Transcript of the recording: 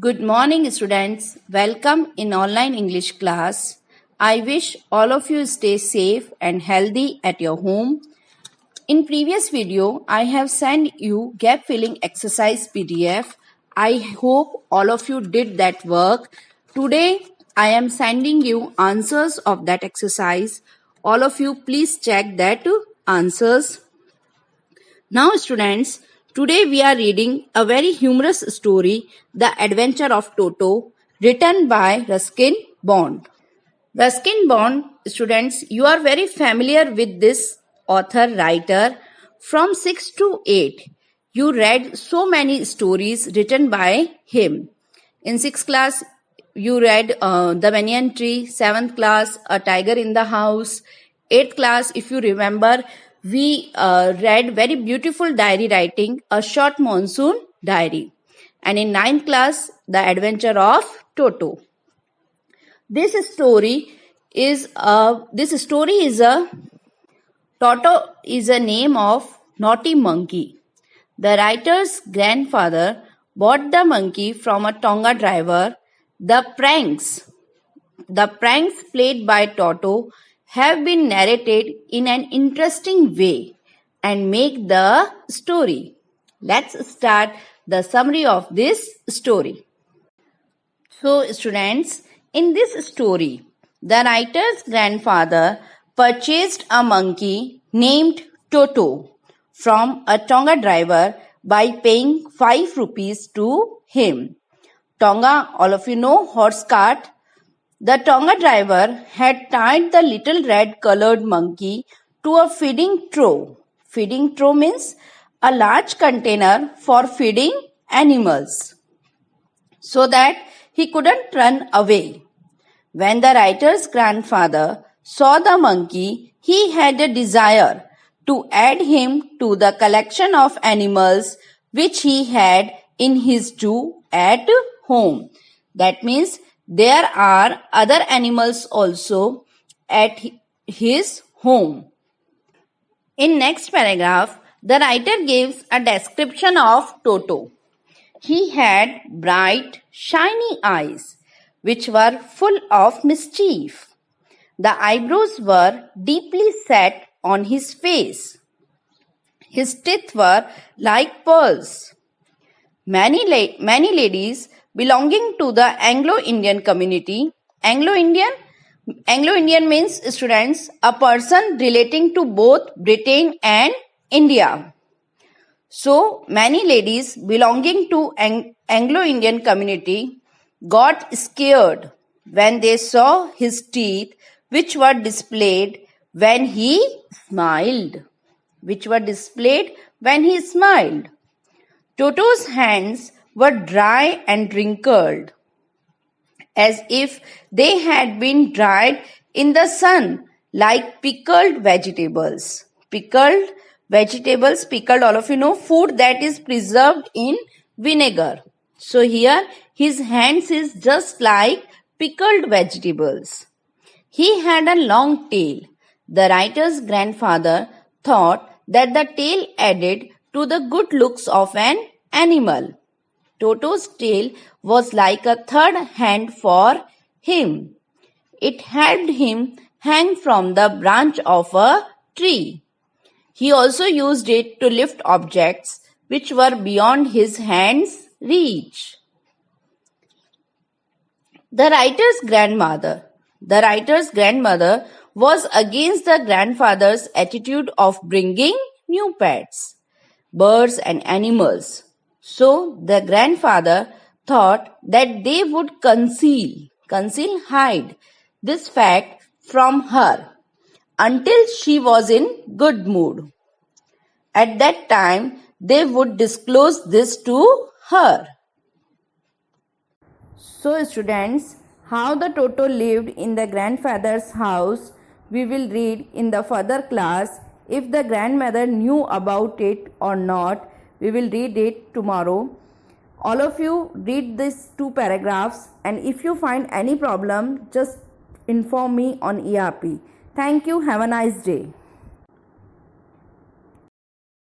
Good morning, students. Welcome in online English class. I wish all of you stay safe and healthy at your home. In previous video, I have sent you gap filling exercise PDF. I hope all of you did that work. Today, I am sending you answers of that exercise. All of you please check that answers. Now students, today we are reading a very humorous story, The Adventure of Toto, written by Ruskin Bond. Ruskin Bond, students, you are very familiar with this author writer. From 6 to 8, you read so many stories written by him. In 6th class, you read The Banyan Tree, 7th class, A Tiger in the House, 8th class, if you remember, we read very beautiful diary writing, A Short Monsoon Diary. And in 9th class, The Adventure of Toto. This story is a Toto is a name of naughty monkey. The writer's grandfather bought the monkey from a Tonga driver. The pranks played by Toto have been narrated in an interesting way and make the story. Let's start the summary of this story. So students, in this story, the writer's grandfather purchased a monkey named Toto from a Tonga driver by paying 5 rupees to him. Tonga, all of you know, horse cart. The Tonga driver had tied the little red colored monkey to a feeding trough. Feeding trough means a large container for feeding animals, so that he couldn't run away. When the writer's grandfather saw the monkey, he had a desire to add him to the collection of animals which he had in his zoo at home. That means there are other animals also at his home. In next paragraph, the writer gives a description of Toto. He had bright, shiny eyes, which were full of mischief. The eyebrows were deeply set on his face. His teeth were like pearls. Many ladies belonging to the Anglo-Indian community. Anglo-Indian means, students, a person relating to both Britain and India. So, many ladies belonging to Anglo-Indian community got scared when they saw his teeth, which were displayed when he smiled. Toto's hands were dry and wrinkled, as if they had been dried in the sun like pickled vegetables. Pickled, all of you know, food that is preserved in vinegar. So here his hands is just like pickled vegetables. He had a long tail. The writer's grandfather thought that the tail added to the good looks of an animal. Toto's tail was like a third hand for him. It helped him hang from the branch of a tree. He also used it to lift objects which were beyond his hand's reach. The writer's grandmother was against the grandfather's attitude of bringing new pets, birds and animals. So the grandfather thought that they would hide this fact from her until she was in good mood. At that time, they would disclose this to her. So students, how the Toto lived in the grandfather's house, we will read in the further class. If the grandmother knew about it or not, we will read it tomorrow. All of you read these 2 paragraphs, and if you find any problem, just inform me on ERP. Thank you. Have a nice day.